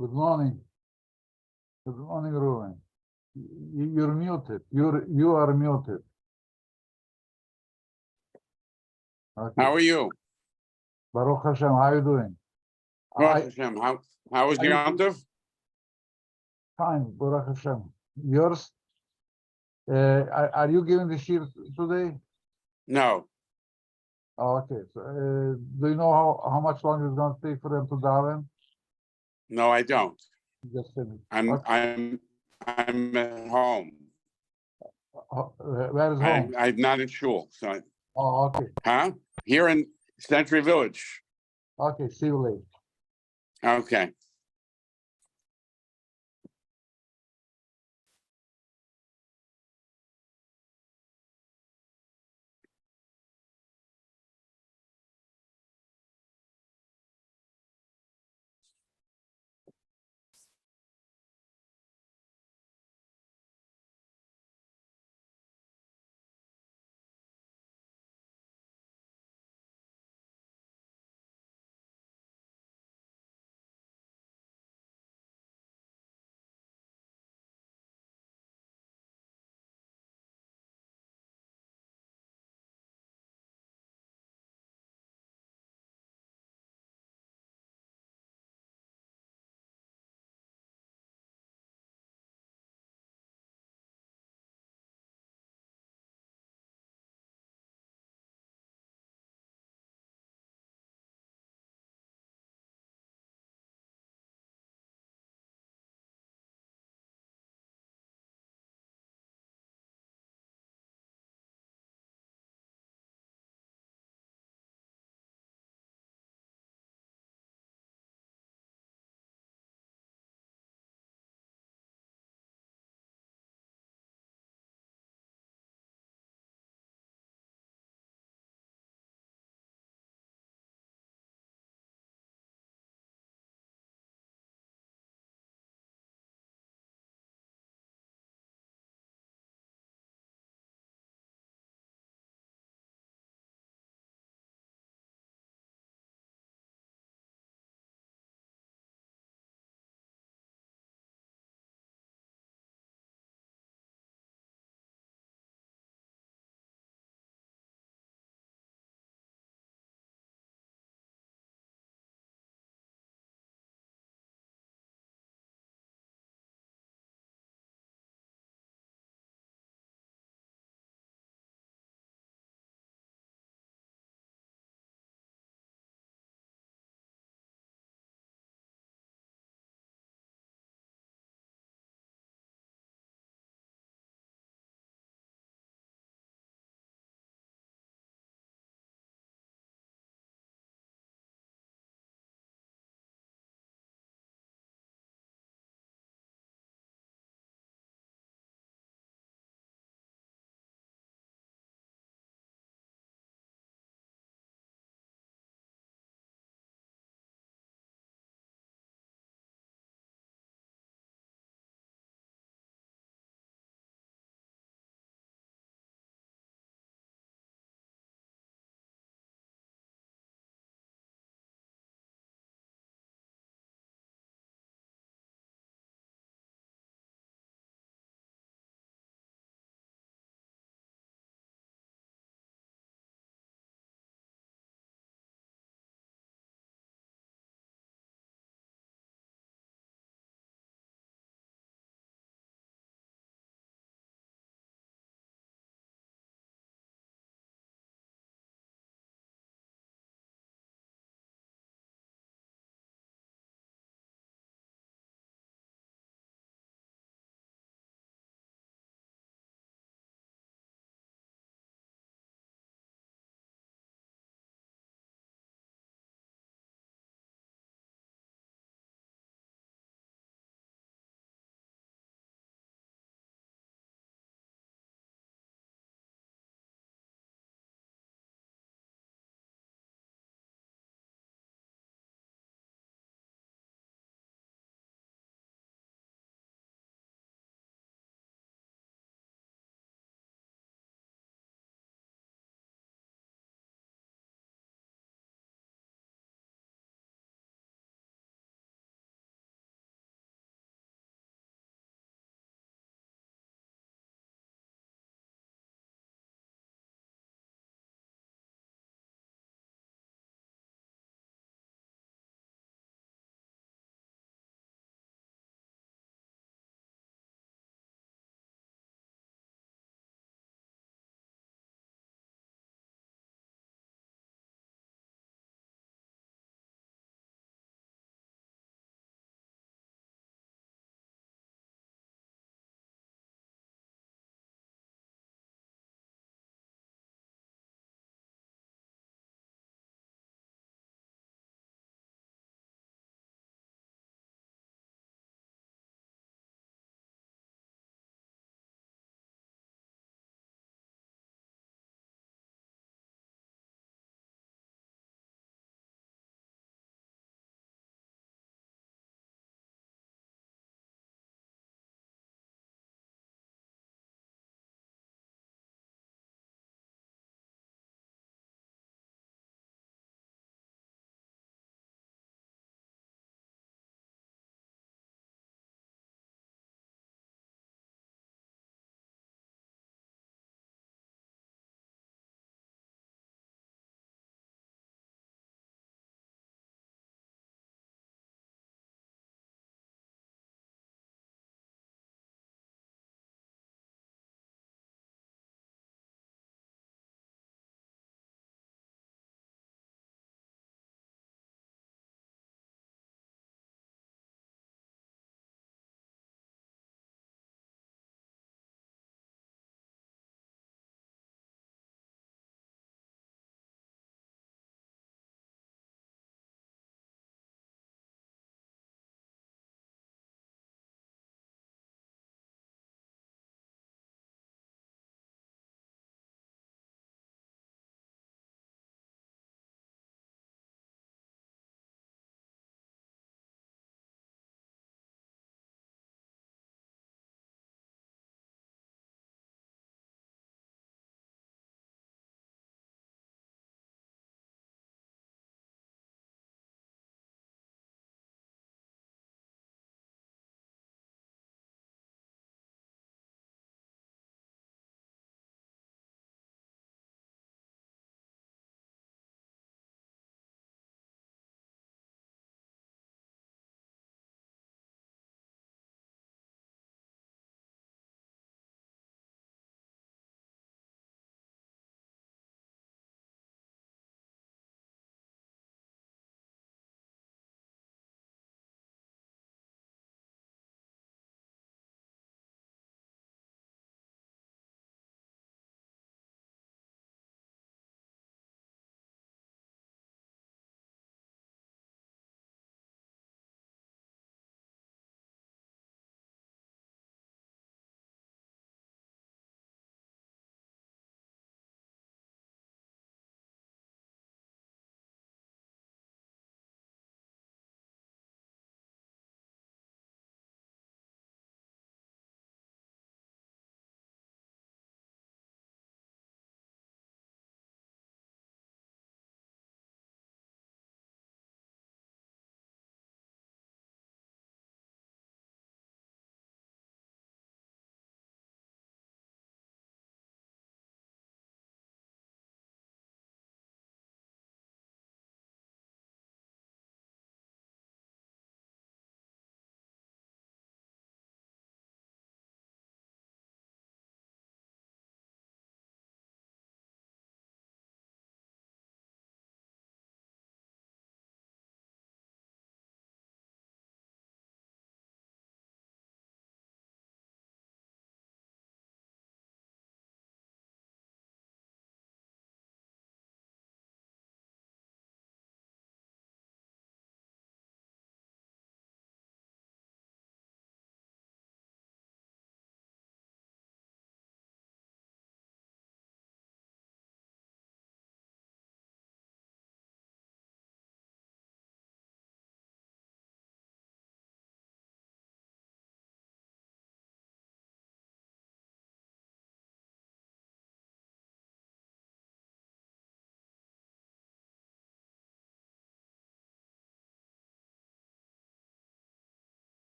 Good morning. Good morning, Ruben. You're muted. You are muted. Okay. How are you? Baruch Hashem, how are you doing? Baruch Hashem. How was your Yom Tov? Fine, Baruch Hashem. Yours? Are you giving the shiur today? No. Oh, okay. So, do you know how much longer it's going to take for them to daven? No, I don't. Just finished. I'm Okay. I'm at home. Where is home? I'm not in shul. So Oh, okay. here in Century Village. Okay, see you later. Okay.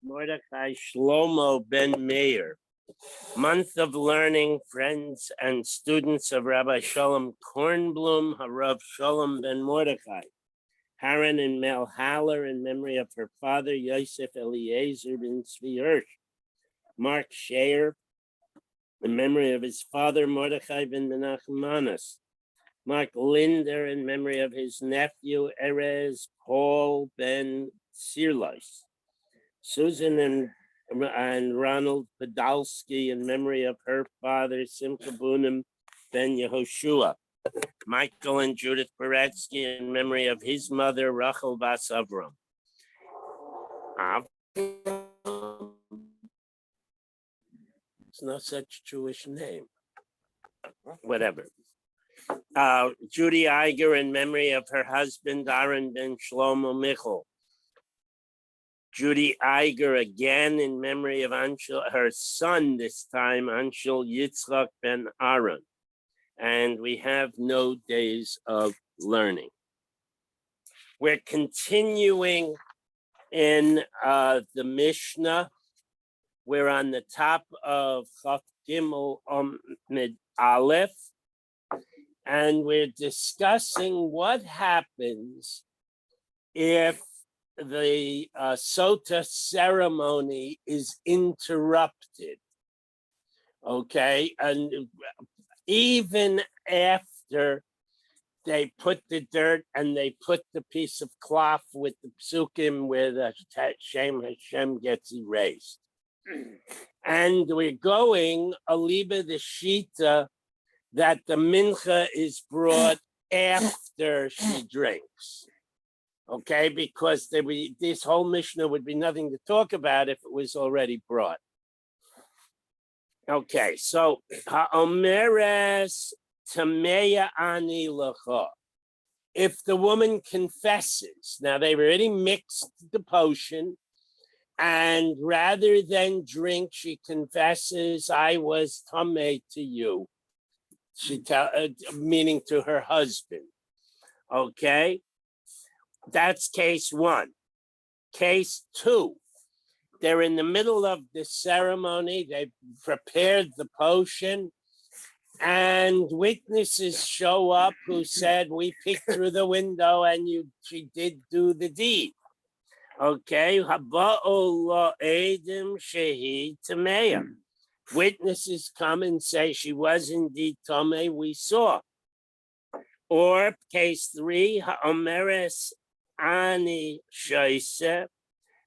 Mordechai Shlomo ben Meir. Month of Learning, friends and students of Rabbi Shalom Kornblum, Harav Shalom ben Mordechai. Haran and Mel Haller in memory of her father, Yosef Eliezer ben Tzvi Hirsch. Mark Shayer in memory of his father, Mordechai ben Menachem Manas. Mark Linder in memory of his nephew, Erez Paul ben Sirlos. Susan and Ronald Podolsky in memory of her father, Simcha Bunim ben Yehoshua. Michael and Judith Beretsky in memory of his mother, Rachel Bas Avram. It's no such Jewish name. Whatever. Judy Iger in memory of her husband, Aaron ben Shlomo Michel. Judy Iger again in memory of Anshel, her son this time, Anshel Yitzchak ben Aaron. And we have no days of learning. We're continuing in the Mishnah. We're on the top of Chaf Gimel Amid Aleph, and we're discussing what happens if the Sota ceremony is interrupted. Okay, and even after they put the dirt and they put the piece of cloth with the psukim where the Shem Hashem gets erased. And we're going, Aliba the Shita, that the mincha is brought after she drinks. Okay, because this whole Mishnah would be nothing to talk about if it was already brought. Okay, so Ha'omeres Tameya Ani Lacha. If the woman confesses, now they've already mixed the potion, and rather than drink, she confesses, I was tameh to you. She meaning to her husband. Okay, that's case one. Case two. They're in the middle of the ceremony. They've prepared the potion, and witnesses show up who said, we peeked through the window and she did do the deed. Okay, witnesses come and say she was indeed tameh, we saw. Or case three, Ha'omeres Ani Shaisa.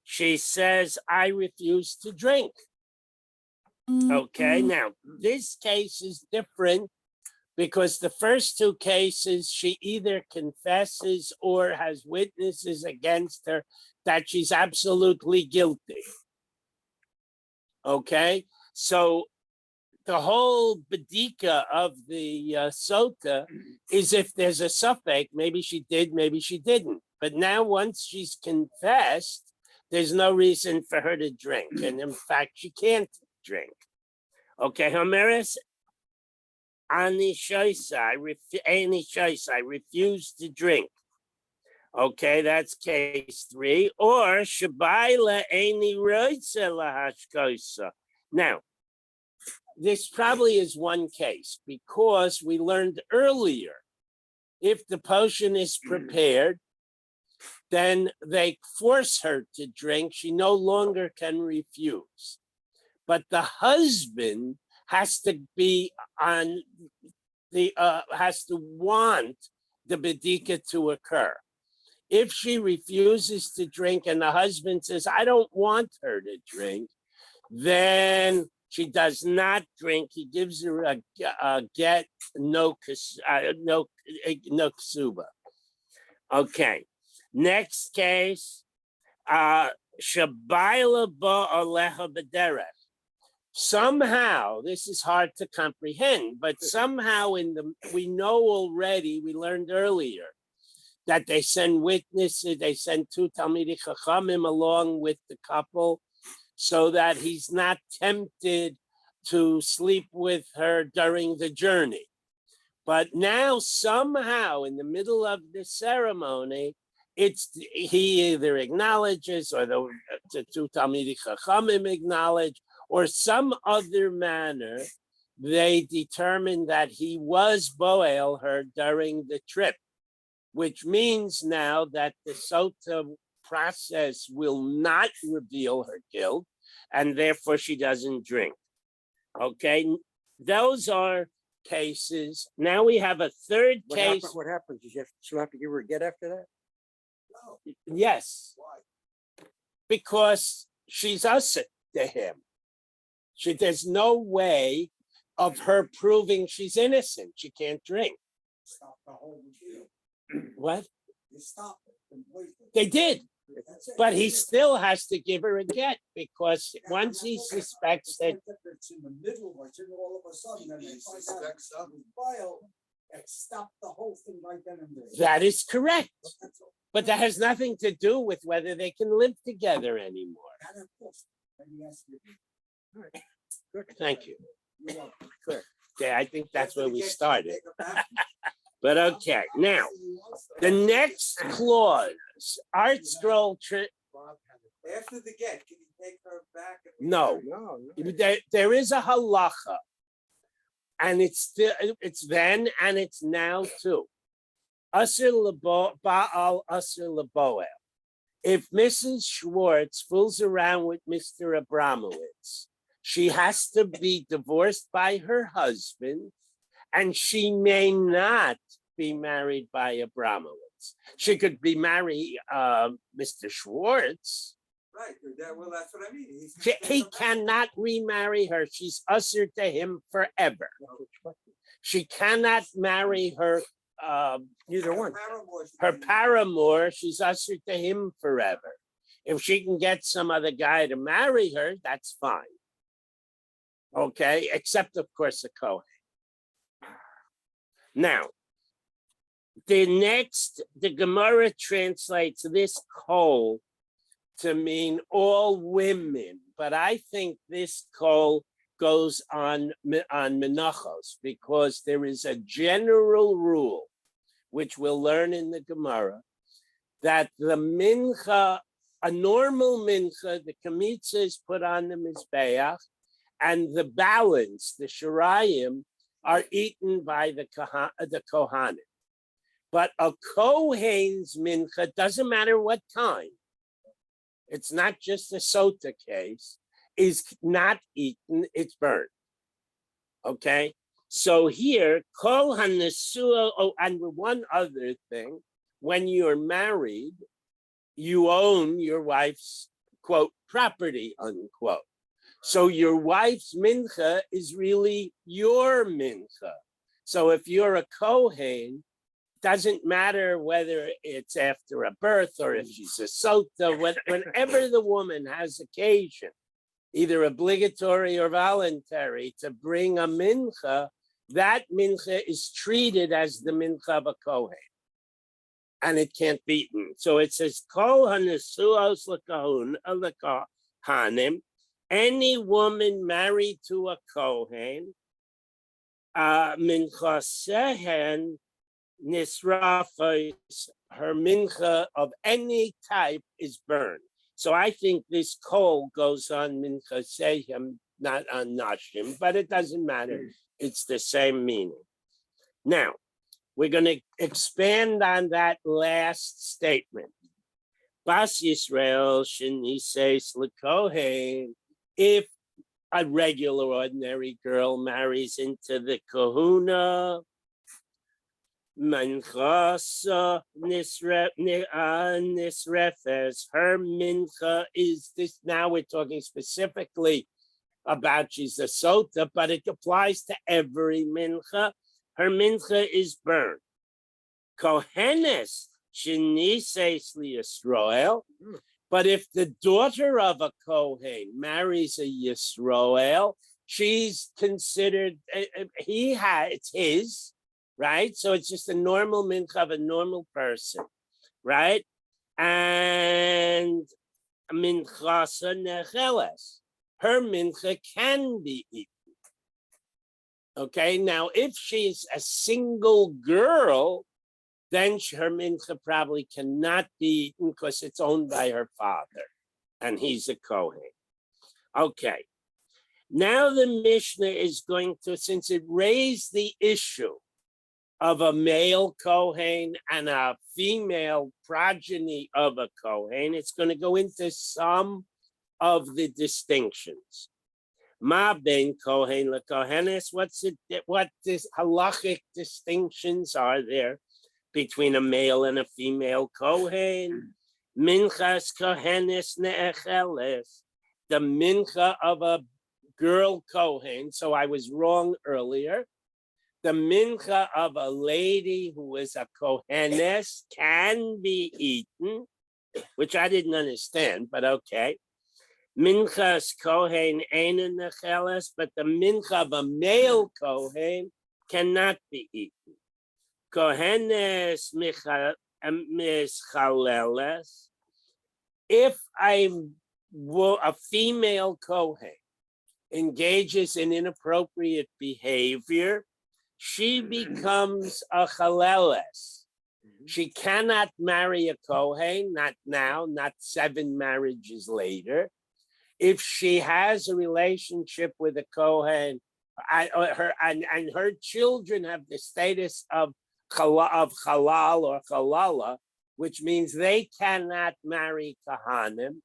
She says, I refuse to drink. Okay, now this case is different because the first two cases, she either confesses or has witnesses against her that she's absolutely guilty. Okay, so the whole bedika of the sota is if there's a suffix, maybe she did, maybe she didn't. But now once she's confessed, there's no reason for her to drink. And in fact, she can't drink. Okay, Homeris, Ani Shaisa, I refuse to drink. Okay, that's case three. Or Shabaila Ani Roitza Lahashkosa. Now, this probably is one case because we learned earlier, if the potion is prepared, then they force her to drink. She no longer can refuse. But the husband has to be on the, has to want the bedika to occur. If she refuses to drink and the husband says, I don't want her to drink, then she does not drink. He gives her a get, no ksuba. Okay. Next case, Shabaila ba'aleha b'derech. Somehow, this is hard to comprehend, but somehow we know already, we learned earlier, that they send witnesses, they send two Talmidei Chachamim along with the couple so that he's not tempted to sleep with her during the journey. But now somehow in the middle of the ceremony, he either acknowledges, or the two Talmidei Chachamim acknowledge, or some other manner, they determine that he was Boel her during the trip, which means now that the Sota process will not reveal her guilt, and therefore she doesn't drink. Okay, those are cases. Now we have a third case. What happens? She'll have to give her a get after that? Yes. Because she's usher to him. There's no way of her proving she's innocent. She can't drink. Stop the whole deal. What? You stopped it completely. They did. That's it. But he still has to give her a get, because once he suspects that. It's in the middle, but then all of a sudden, then they find out suspects something. file, it stopped the whole thing right then and there. That is correct. That's all. But that has nothing to do with whether they can live together anymore. And of course, let me ask you. Good. Thank you. You're welcome. Good. Okay, I think that's where we Take started. it back. But okay, now, the next clause, art scroll, After the get, can you take her back? no. No. There is a halacha, and it's then and it's now too. Asr Baal Asr Leboel. If Mrs. Schwartz fools around with Mr. Abramowitz, she has to be divorced by her husband, and she may not be married by Abramowitz. She could be married Mr. Schwartz. Right, well, that's what I mean. He cannot remarry her. She's usher to him forever. She cannot marry her Either one. her paramour. She's usher to him forever. If she can get some other guy to marry her, that's fine. Okay, except of course a Kohen. Now, the Gemara translates this kol to mean all women, but I think this kol goes on menachos, because there is a general rule, which we'll learn in the Gemara, that the mincha, a normal mincha, the kamitza is put on the mizbeach, and the balance, the shirayim, are eaten by the kohanim. But a kohen's mincha, doesn't matter what kind, it's not just a sota case, is not eaten, it's burned. Okay? So here, kol hanesua, and one other thing, when you're married, you own your wife's, quote, property, unquote. So your wife's mincha is really your mincha. So if you're a kohen, doesn't matter whether it's after a birth or if she's a sota, whenever the woman has occasion, either obligatory or voluntary, to bring a mincha, that mincha is treated as the mincha of a kohen, and it can't be eaten. So it says, kol hanesuos l'kohanim, any woman married to a kohen, minchasehen nisrafos, her mincha of any type is burned. So I think this kol goes on minchasehen, not on nashim, but it doesn't matter. It's the same meaning. Now, we're going to expand on that last statement. Bas Yisrael shenises l'kohen, if a regular, ordinary girl marries into the kahuna, Manchasa nisrefes, her mincha is this. Now we're talking specifically about she's a sota, but it applies to every mincha. Her mincha is burned. Kohenes shenises liYisrael. But if the daughter of a kohen marries a Yisrael, she's considered, it's his, right? So it's just a normal mincha of a normal person, right? And minchasa necheles, her mincha can be eaten. Okay, now if she's a single girl, then her mincha probably cannot be eaten because it's owned by her father, and he's a Kohen. Okay. Now the Mishnah is going to, since it raised the issue of a male Kohen and a female progeny of a Kohen, it's going to go into some of the distinctions. Ma ben Kohen le Kohenes, what halachic distinctions are there between a male and a female Kohen? Minchas Kohenes ne'echeles, the mincha of a girl Kohen. So I was wrong earlier. The mincha of a lady who is a Kohenes can be eaten, which I didn't understand, but okay. Minchas Kohen ein necheles, but the mincha of a male Kohen cannot be eaten. Kohenes mischaleles. If a female Kohen engages in inappropriate behavior, she becomes a chaleles. She cannot marry a Kohen, not now, not 7 marriages later. If she has a relationship with a Kohen, and her children have the status of halal or halala, which means they cannot marry Kahanim,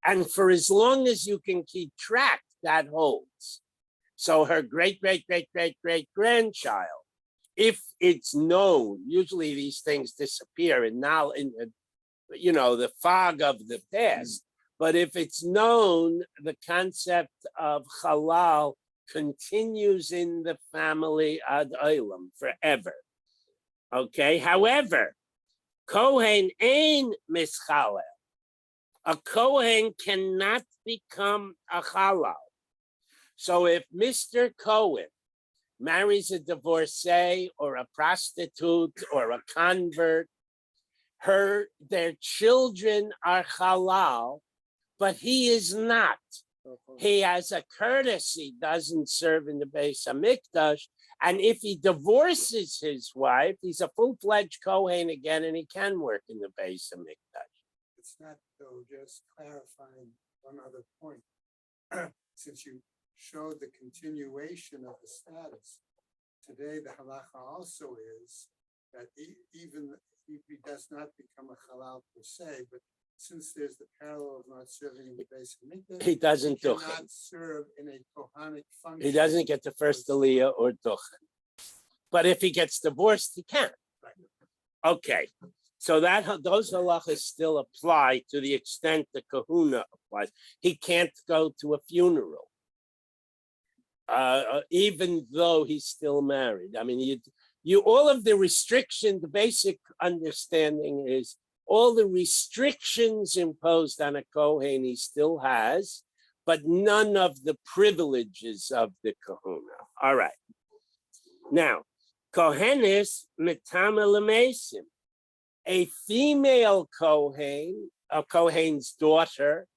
and for as long as you can keep track, that holds. So her great-great-great-great-great-grandchild, if it's known, usually these things disappear in the fog of the past. But if it's known, the concept of halal continues in the family ad olam, forever. Okay. However, Kohen ein mischalel. A Kohen cannot become a halal. So if Mr. Cohen marries a divorcee or a prostitute or a convert, their children are halal, but he is not. He has a courtesy, doesn't serve in the Beis Hamikdash, and if he divorces his wife, he's a full-fledged Kohen again, and he can work in the Beis Hamikdash. It's not, though, just clarifying one other point. Since you showed the continuation of the status, today the halacha also is that even if he does not become a halal per se, but since there's the parallel of not serving in the Beis Hamikdash, He doesn't he do cannot it. serve in a kohanic function. He doesn't get the first aliyah or duchen. But if he gets divorced, he can. Okay. So those halachas still apply to the extent the kahuna applies. He can't go to a funeral, even though he's still married. I mean, all of the restriction, the basic understanding is all the restrictions imposed on a Kohen he still has, but none of the privileges of the kahuna. All right. Now, Kohenis mitama lemesim. A female Kohen, a Kohen's daughter,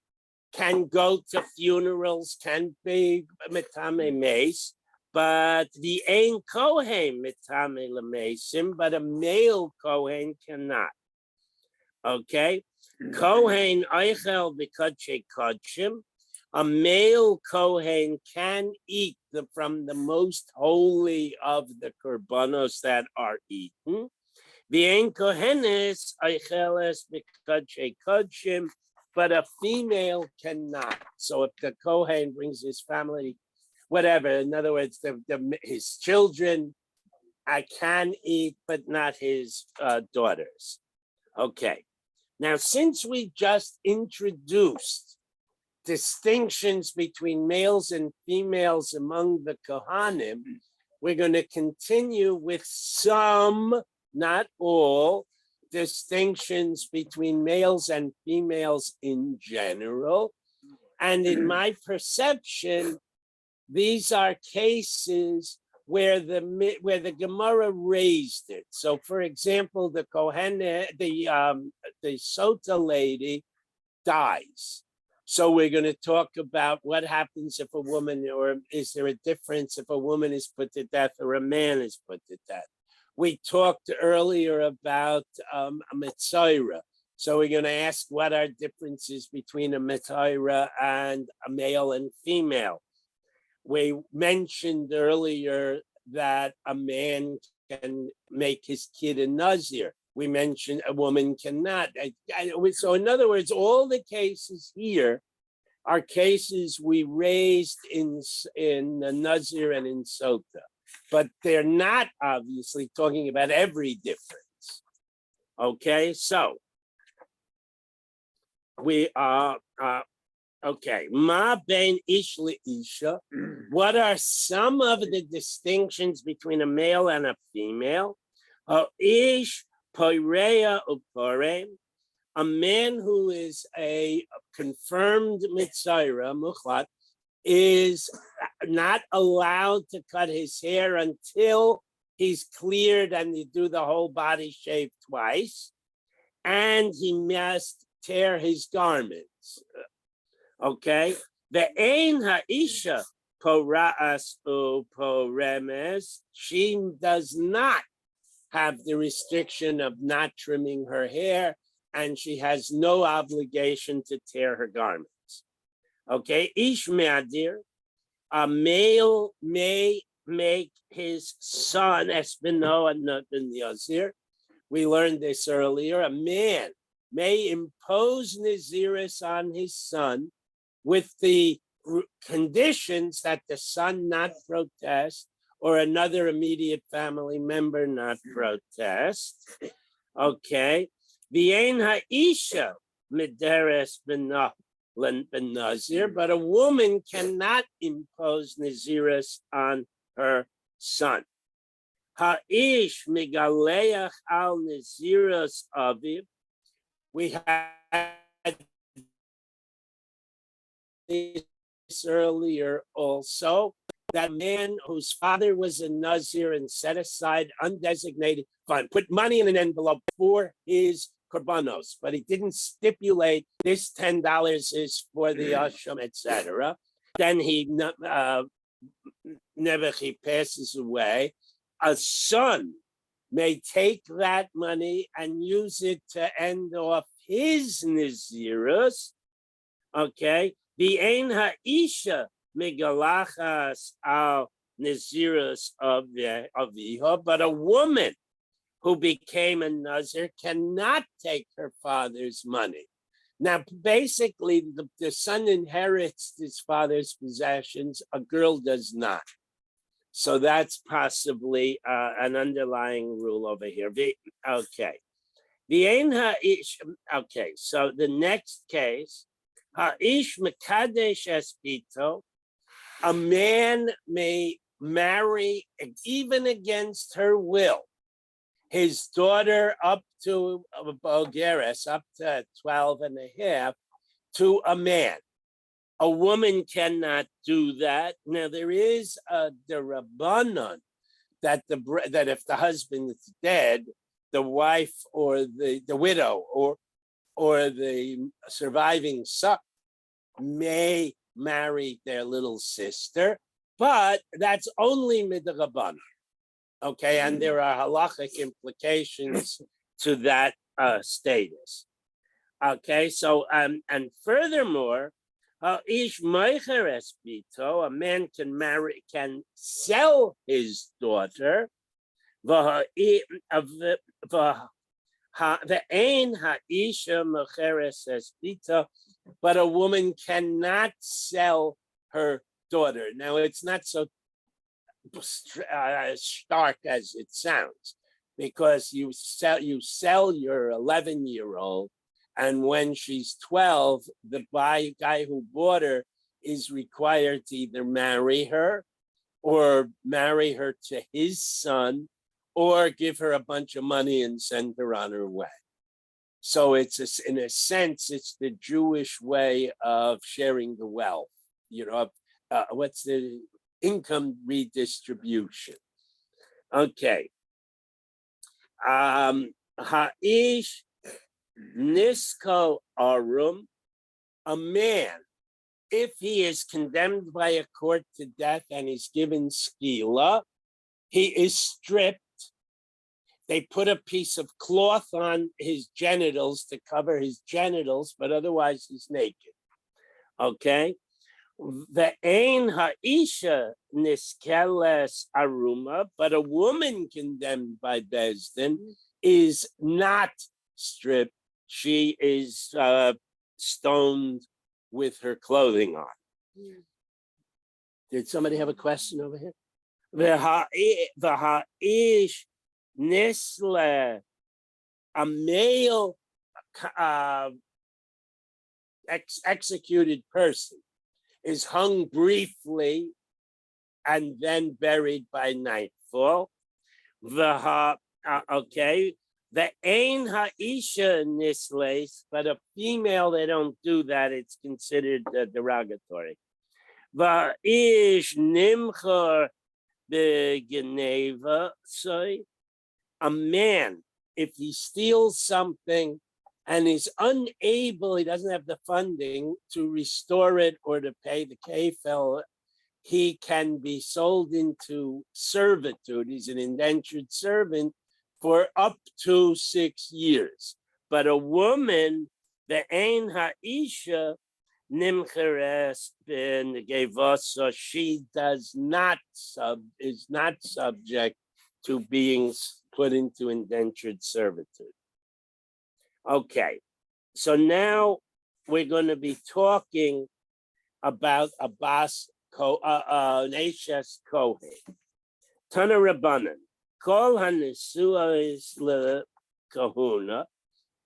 can go to funerals, can be mitame meis, but the ein Kohen mitame lemesim, but a male Kohen cannot. Okay, Kohen eichel b'kodshei kodshim. A male Kohen can eat from the most holy of the korbanos that are eaten. The ein Kohenes eicheles b'kodshei kodshim, but a female cannot. So if the Kohen brings his family, whatever, in other words, his children, I can eat, but not his daughters. Okay. Now, since we just introduced distinctions between males and females among the Kohanim, we're going to continue with some, not all, distinctions between males and females in general. And in my perception, these are cases where the Gemara raised it. So, for example, the Kohen, the Sota lady dies. So we're going to talk about what happens if a woman, or is there a difference if a woman is put to death or a man is put to death? We talked earlier about a Mitzaira. So we're going to ask what are differences between a Mitzaira and a male and female. We mentioned earlier that a man can make his kid a Nazir. We mentioned a woman cannot. So in other words, all the cases here are cases we raised in the Nazir and in Sota, but they're not obviously talking about every difference. Okay, so we are, okay, ma ben ish isha. What are some of the distinctions between a male and a female? Ish poirea upore. A man who is a confirmed mitzaira, muchlat, is not allowed to cut his hair until he's cleared and you do the whole body shave twice. And he must tear his garments. Okay? The ein ha'isha pora'as uporemes. She does not have the restriction of not trimming her hair, and she has no obligation to tear her garments. Okay, ish me'adir, a male may make his son espino and not ben yazir. We learned this earlier. A man may impose naziris on his son with the conditions that the son not protest or another immediate family member not protest. Okay. V'ein ha'isha mideres ben-nazir, but a woman cannot impose naziris on her son. Ha'ish migaleach al naziras aviv. We had this earlier also. That man whose father was a Nazir and set aside undesignated fund, put money in an envelope for his korbanos, but he didn't stipulate this $10 is for the asham, etc. Then he passes away. A son may take that money and use it to end off his nazirus. Okay, the ein ha'isha megalachas al nazirus of the but a woman who became a nazir cannot take her father's money. Now, basically, the son inherits his father's possessions. A girl does not. So that's possibly an underlying rule over here. Okay. Okay, so the next case, ha'ish mekadesh espito, a man may marry, even against her will, his daughter up to Bogeres, up to 12 and a half, to a man. A woman cannot do that. Now, there is the Rabbanon that if the husband is dead, the wife or the widow or the surviving son may marry their little sister, but that's only midrabanan. Okay, and there are halachic implications to that status. Okay, so and furthermore, ish meicheres bito, a man can sell his daughter. The ein ha'isha mecheres espita, but a woman cannot sell her daughter. Now, it's not so stark as it sounds, because you sell your 11-year-old, and when she's 12, the guy who bought her is required to either marry her or marry her to his son, or give her a bunch of money and send her on her way. So it's in a sense, it's the Jewish way of sharing the wealth, what's the income redistribution. Okay. Ha'ish nisko arum, a man, if he is condemned by a court to death and is given skila, he is stripped they put a piece of cloth on his genitals to cover his genitals, but otherwise he's naked. Okay? The ein ha'isha niskeles aruma, but a woman condemned by Bezdin is not stripped. She is stoned with her clothing on. Did somebody have a question over here? The ha'ish nisle, a male executed person, is hung briefly and then buried by nightfall. Okay. The ein ha'isha nisles, but a female, they don't do that. It's considered derogatory. Va'ish nimchar begeneva, so a man, if he steals something and is unable, he doesn't have the funding to restore it or to pay the kefel, he can be sold into servitude. He's an indentured servant for up to 6 years. But a woman, the ein ha'isha nimcheres ben gevasa, she is not subject to being put into indentured servitude. Okay, so now we're going to be talking about a bas Neshes Kohen. Tana Rabbanan, Kol HaNesuos LeKahuna,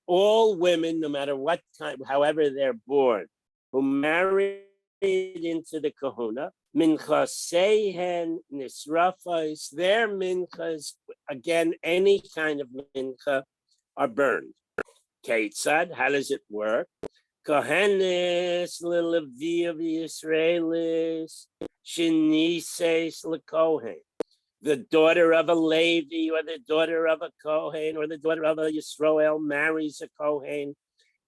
all women, no matter what kind, however they're born, who married into the kahuna, minchasehen nisrafos, their minchas, again, any kind of mincha, are burned. Ketzad, how does it work? Kohenes lelevi of Yisraelis, shinises lekohen. The daughter of a Levi or the daughter of a Kohen or the daughter of a Yisrael marries a Kohen.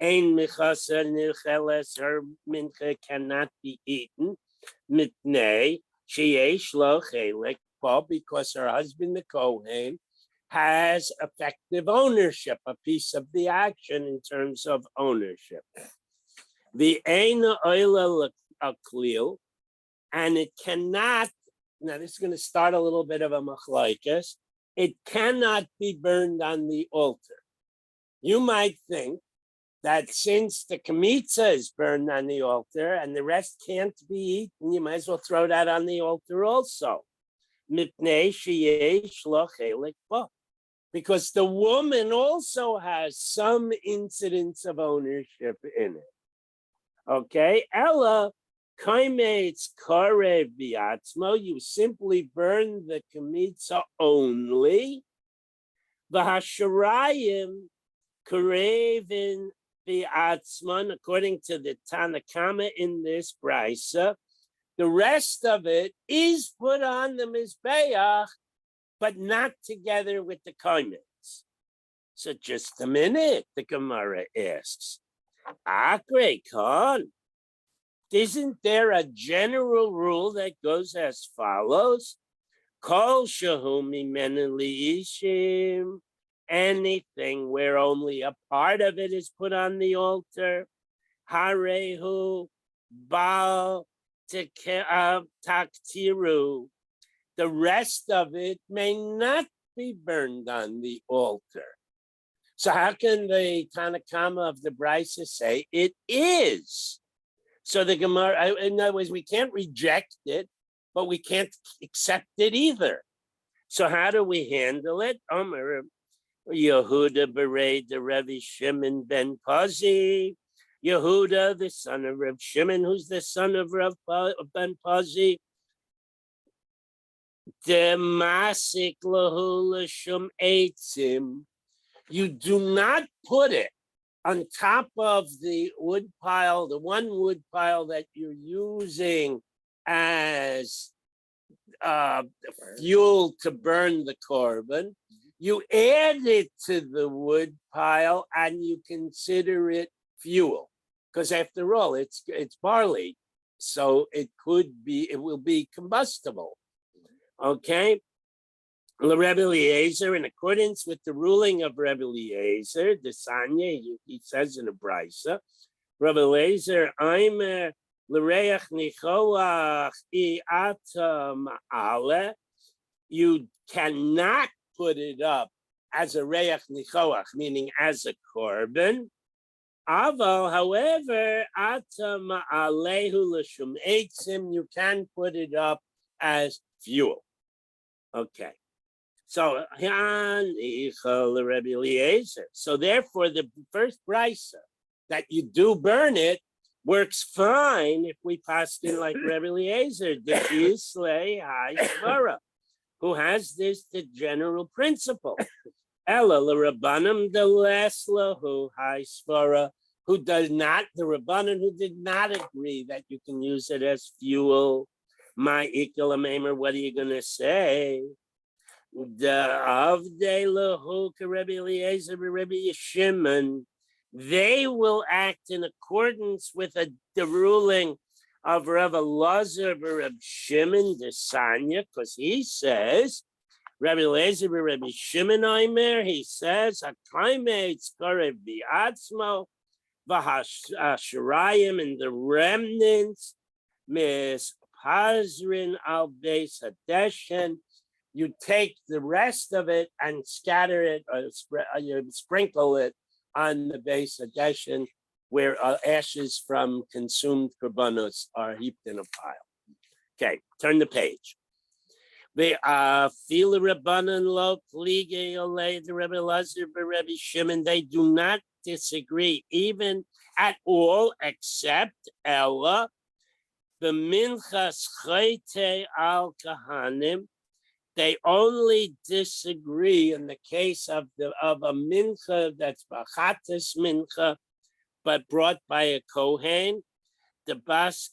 Ein michasa nilcheles, her mincha cannot be eaten. Mitnei sheyesh lo chelek, because her husband, the Kohen, has effective ownership, a piece of the action in terms of ownership. The ein oila aklil, and it cannot. Now this is going to start a little bit of a machlokes. It cannot be burned on the altar. You might think that since the kamitza is burned on the altar and the rest can't be eaten, you might as well throw that on the altar also. Because the woman also has some incidence of ownership in it. Okay, Ella, kaimetz karev biatzmo, you simply burn the kamitza only. V'hasharayim karevin biatzman, according to the Tanakama in this brisa, the rest of it is put on the mizbeach, but not together with the kaimetz. So just a minute, the Gemara asks, Akre Khan, isn't there a general rule that goes as follows? Kol shahu mimenu liishim, anything where only a part of it is put on the altar, harehu bal taktiru, the rest of it may not be burned on the altar. So how can the Tanakama of the Brisa say it is? So the Gemara, in other words, we can't reject it, but we can't accept it either. So how do we handle it? Omer Yehuda Bered the Revi Shimon ben Pazi. Yehuda, the son of Rav Shimon, who's the son of Rav ben Pazi. Demasik lahu l'shum eitzim. You do not put it on top of the wood pile, the one wood pile that you're using as fuel to burn the korban. You add it to the wood pile and you consider it fuel, because after all, it's barley, so it will be combustible. Okay, Rebbe Eliezer, in accordance with the ruling of Rebbe Eliezer, the Sanya, he says in a brisa, Rebbe Eliezer, I'm l'reach nichoach i'atam ale. You cannot put it up as a reach nichoach, meaning as a korban. Aval, however, atam alehu l'shum eitzim, you can put it up as fuel. Okay. So, so therefore, the first brisa that you do burn it works fine if we pass in like Rebbe Eliezer, the Islay High Svara, who has this the general principle. Ella l'Rabbanim the Leslahu High Svara, who does not, the Rabbanim who did not agree that you can use it as fuel. My Ikalamemer, what are you going to say? The Avdei Lahu Rebbe Eliezer Rebbe Shimon, they will act in accordance with the ruling of Rebbe Elazar Rebbe Shimon the Sanya, because he says, Rebbe Eliezer Rebbe Shimon Omer, he says, Hakaime Tzkarev Bi'atzmo, V'Hashrayim, and the remnants, Mis Pazrin al Beis Hadeshen, you take the rest of it and scatter it, or you sprinkle it on the Beis Hadeshen, where ashes from consumed korbanos are heaped in a pile. Okay, turn the page. The Fila Rabbanan Lo Plige Ole, the Rebbe Elazar, Rebbe Shimon, they do not disagree even at all, except Ella, the Minchas Chayte al Kahanim. They only disagree in the case of a mincha that's bachatas mincha, but brought by a kohen, the bas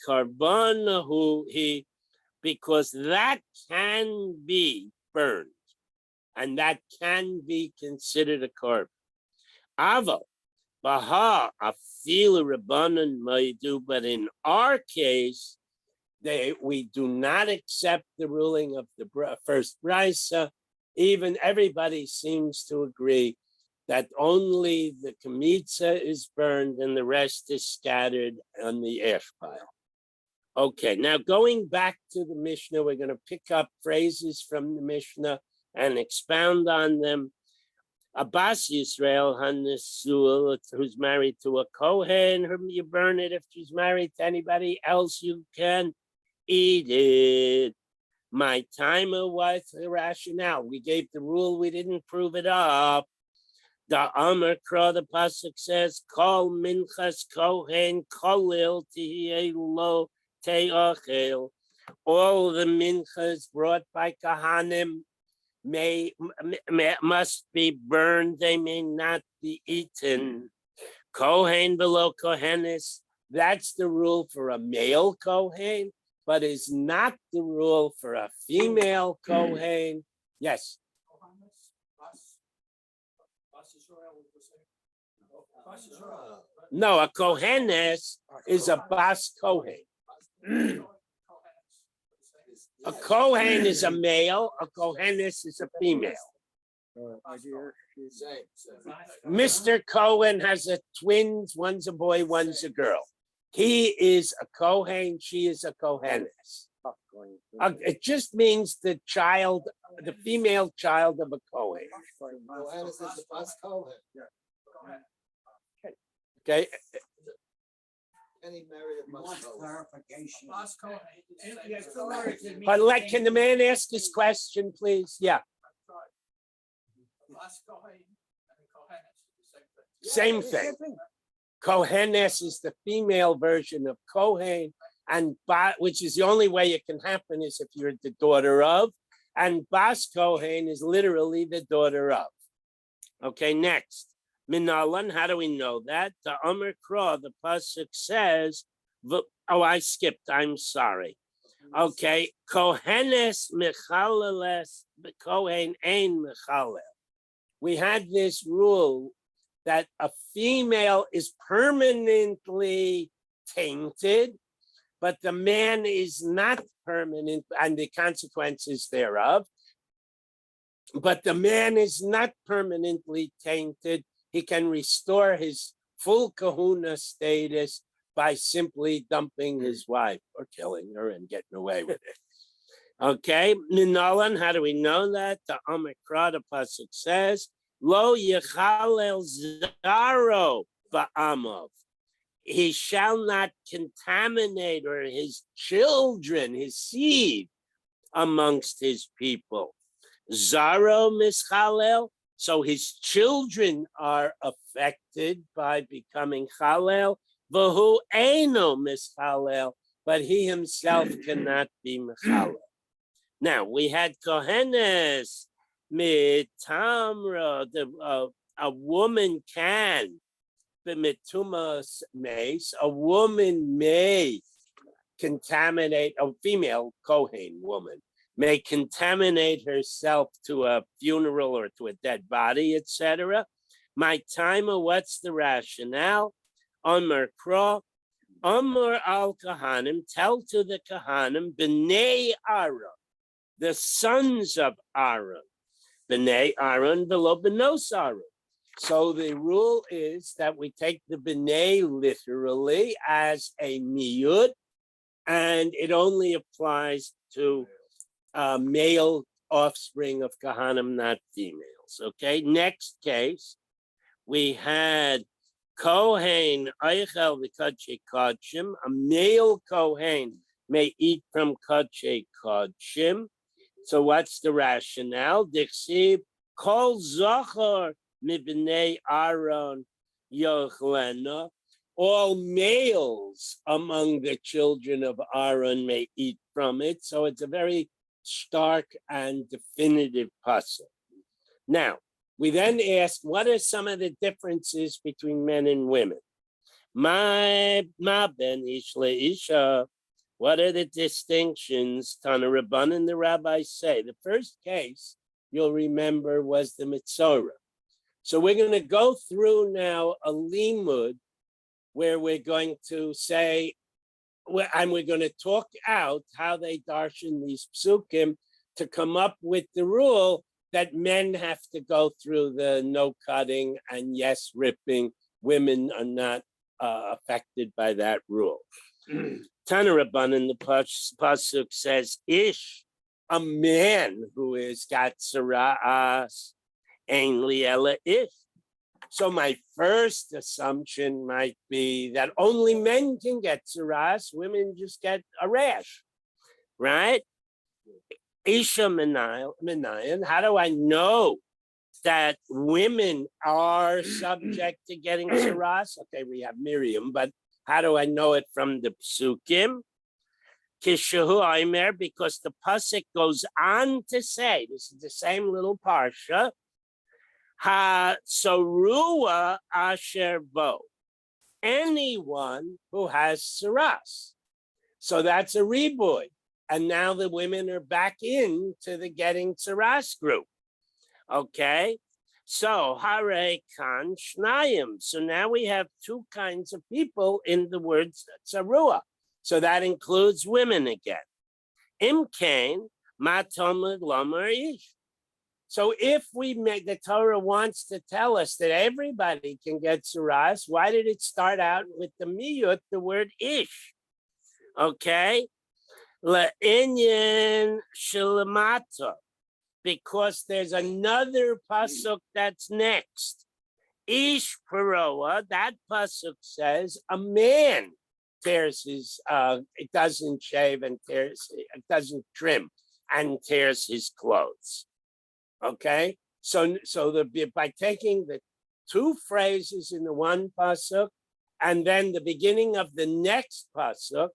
karbon, because that can be burned, and that can be considered a korban. Ava baha afilu rabbanan maidu, but in our case, we do not accept the ruling of the first brisa. Even everybody seems to agree that only the kamitza is burned and the rest is scattered on the ash pile. Okay, now going back to the Mishnah, we're going to pick up phrases from the Mishnah and expound on them. Abbas Yisrael Hanesul, who's married to a Kohen, you burn it. If she's married to anybody else, you can eat it. My timer was the rationale. We gave the rule, we didn't prove it up. The Amar Kra, the pasuk says, Kol minchas kohen kolil tihye lo te'achel. All the minchas brought by kahanim must be burned, they may not be eaten. Kohen below kohenis, that's the rule for a male kohen, but is not the rule for a female kohen. Yes. No, a kohenes is a bas kohen. A kohen is a male, a kohenes is a female. Mr. Cohen has twins, one's a boy, one's a girl. He is a kohen, she is a kohenes. It just means the child, the female child of a kohen. Okay. But can the man ask his question, please? Yeah. Same thing. Kohenes is the female version of Kohen, and which is the only way it can happen is if you're the daughter of, and Bas Kohen is literally the daughter of. Okay, next. Minalan, how do we know that? The Amar Kra, the pasuk says, oh, I skipped, I'm sorry. Okay, Kohenes mechaleles, Kohen ein mechalel. We had this rule that a female is permanently tainted, but the man is not permanent, and the consequences thereof. But the man is not permanently tainted. He can restore his full kahuna status by simply dumping his wife or killing her and getting away with it. Okay, Minalan, how do we know that? The Amikra, the Pasuk says, Lo yechalel zaro ba'amav. He shall not contaminate, or his children, his seed, amongst his people. Zaro mischalel, so his children are affected by becoming chalel. Vahu eino mischalel, but he himself cannot be mechalel. Now, we had Kohenes mitamra, a woman can, b'mitumas mace, a woman may contaminate, a female Kohen woman may contaminate herself to a funeral or to a dead body, etc. My timer, what's the rationale? Omer Kro, Omer al Kahanim, tell to the Kahanim, B'nei Aaron, the sons of Aaron, B'nei Aaron, below B'nos Aaron. So the rule is that we take the B'nei literally as a miyud, and it only applies to male offspring of Kahanim, not females. Okay, next case, we had Kohen Eichel v'Kadshei Kodshim. A male Kohen may eat from Kadshei Kodshim. So what's the rationale? Dichsiv Kol Zochar mibnei Aaron Yochlena. All males among the children of Aaron may eat from it. So it's a very stark and definitive pasuk. Now, we then ask, what are some of the differences between men and women? Ma ben ish leisha. What are the distinctions? Tana Rabbanan, the rabbis say. The first case you'll remember was the Mitzorah. So we're going to go through now a limud where we're going to say, and we're going to talk out how they darshan these psukim to come up with the rule that men have to go through the no cutting and yes ripping. Women are not affected by that rule. Tana Rabbanan, the pasuk says, Ish, a man who is got saras, ein li ela ish. So my first assumption might be that only men can get saras, women just get a rash, right? Isha Menayan, how do I know that women are subject to getting saras? Okay, we have Miriam, but how do I know it from the psukim? Kishahu Aimer, because the pasuk goes on to say, this is the same little parsha, Ha Sorua Asher Bo, anyone who has saras. So that's a reboy. And now the women are back into the getting saras group. Okay? So Hare Kan Shnayim. So now we have two kinds of people in the word Sarua. So that includes women again. Imkain Matomad Lomer Ish. So if we make, the Torah wants to tell us that everybody can get saras, why did it start out with the miyut, the word ish? Okay? La'inyan shilamata, because there's another pasuk that's next. Ish paroa, that pasuk says a man tears his, it doesn't shave and tears, it doesn't trim and tears his clothes. Okay, so by taking the two phrases in the one pasuk and then the beginning of the next pasuk,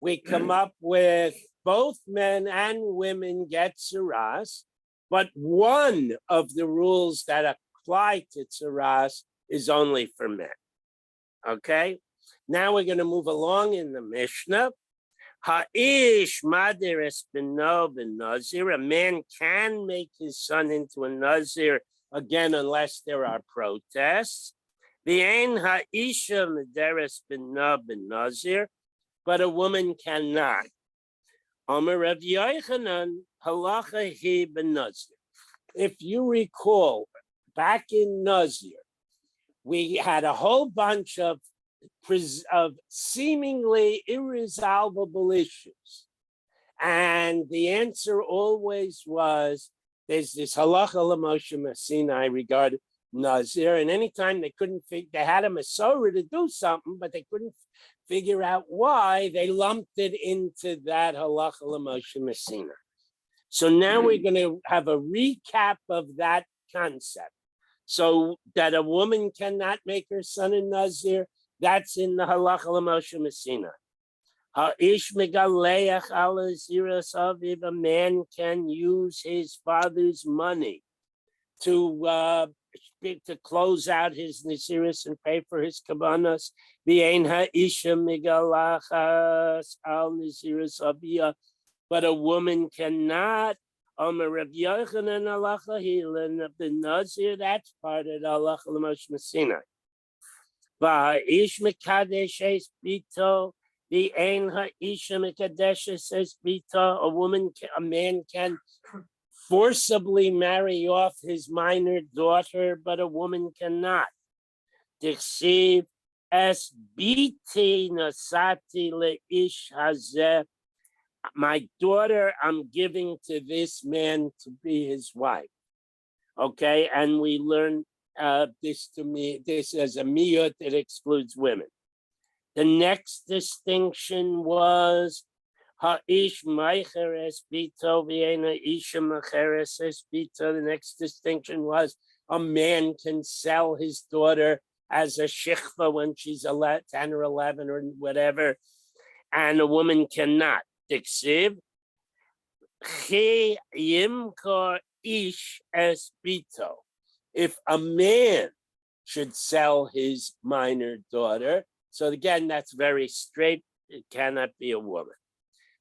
we come up with both men and women get saras, but one of the rules that apply to saras is only for men. Okay, now we're going to move along in the Mishnah. Ha'ish maderes beno ben-nazir. A man can make his son into a nazir, again, unless there are protests. V'ein ha'isha maderes beno ben-nazir, but a woman cannot. Omer Rav Yochanan, halacha hi ben-nazir. if you recall, back in Nazir, we had a whole bunch of seemingly irresolvable issues. And the answer always was, there's this halacha l'moshe Sinai regarding Nazir, and anytime they couldn't figure, they had a Masorah to do something, but they couldn't figure out why, they lumped it into that halacha l'moshe Sinai. So now we're going to have a recap of that concept. So that a woman cannot make her son a Nazir, that's in the halacha l'moshe Sinai. Ha'ish megaleach ala ziras aviv, a man can use his father's money to close out his nasiris and pay for his kabbanas. V'ein ha'isha megalachas al nasiris avia, but a woman cannot. Omer Rav Yochanan halacha hilan of the Nazir, that's part of the halacha l'moshe Sinai. V'ha'ish mekadesh es bito, v'ein ha'isha mekadeshes es bito, a man can forcibly marry off his minor daughter, but a woman cannot. Dichsiv es biti nasati leish hazeh, my daughter I'm giving to this man to be his wife. Okay, and we learn this as a miyut, it excludes women. The next distinction was ha'ish meicheres bito v'ena isha mecheres es bito. The next distinction was a man can sell his daughter as a shikva when she's 10 or 11 or whatever, and a woman cannot. Diksiv chi yimkor ish es bito. If a man should sell his minor daughter, so again, that's very straight. It cannot be a woman.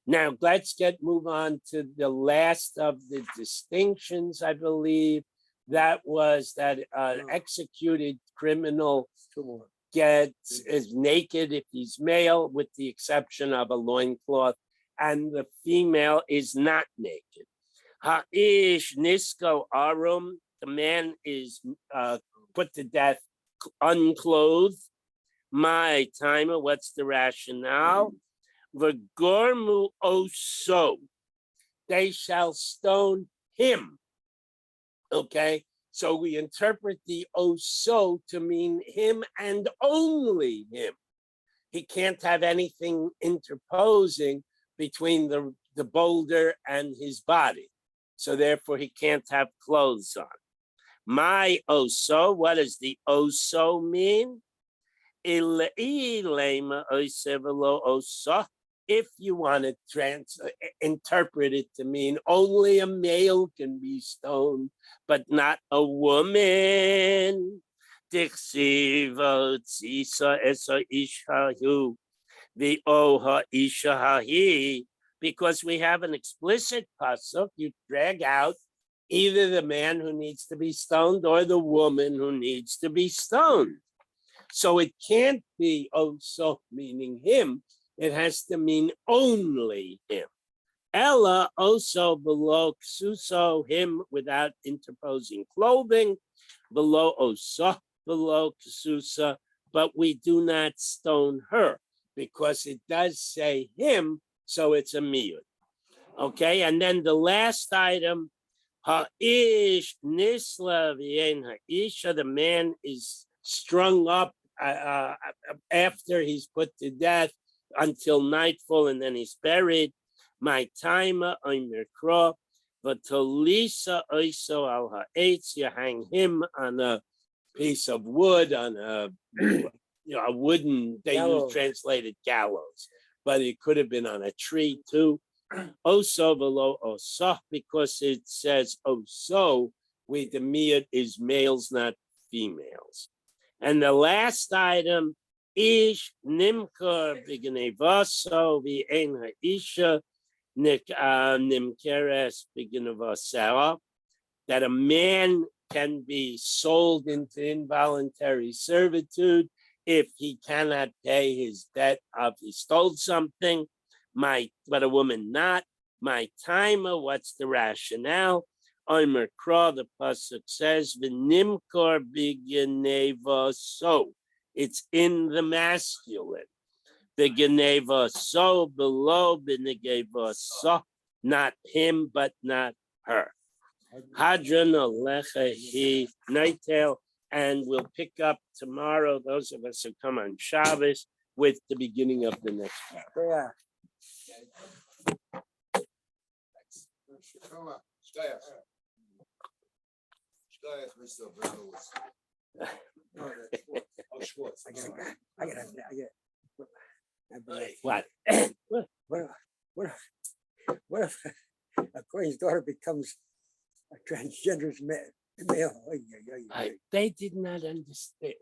Now, let's move on to the last of the distinctions, I believe. That was that executed criminal is naked if he's male, with the exception of a loincloth, and the female is not naked. Ha'ish nisko arum, the man is put to death unclothed. My timer, what's the rationale? V'gormu oso, they shall stone him. Okay, so we interpret the oso to mean him and only him. He can't have anything interposing between the boulder and his body. So therefore he can't have clothes on. My oso, what does the oso mean? If you want to interpret it to mean only a male can be stoned, but not a woman. Because we have an explicit pasuk, you drag out either the man who needs to be stoned or the woman who needs to be stoned. So it can't be also meaning him. It has to mean only him. Ella also below ksuso, him without interposing clothing, below oso, below ksusa, but we do not stone her because it does say him, so it's a miyud. Okay, and then the last item, ha'ish nisla v'yen ha'isha, the man is strung up after he's put to death until nightfall, and then he's buried. My timer oimer kro, v'tolisa oiso al ha'etz, you hang him on a piece of wood, on a a wooden, they use translated gallows, but it could have been on a tree too. Oso below oso, because it says oso, the miyut is males, not females. And the last item, ish nimkar b'gnevaso v'ein ha'isha nimkeres b'gnevasera, that a man can be sold into involuntary servitude if he cannot pay his debt of he stole something, but a woman not. My timer, what's the rationale? Omer Kra, the pasuk says, "V'nimkor b'geneva so." It's in the masculine. The geneva so below b'negeva so, not him, but not her. Hadran alecha he nightail, and we'll pick up tomorrow. Those of us who come on Shabbos with the beginning of the next paragraph. Yeah. Come on. Mr. Abramowitz. No, that's what- Oh, Schwartz. I gotta. I've been- What? What if a Queen's daughter becomes a transgender male? Ay, ay, ay. They did not understand.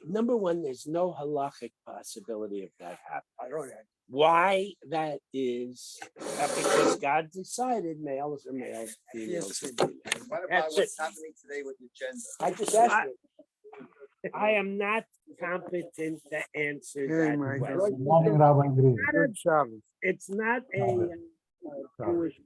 Number one, there's no halachic possibility of that happening. I don't know. Why that is because God decided males are males, females are females. What about That's what's it. happening today with the gender? I just asked you. I am not competent to answer Oh that my God. question. Good morning, Rabbi Green. Good Shabbos. It's not a Jewish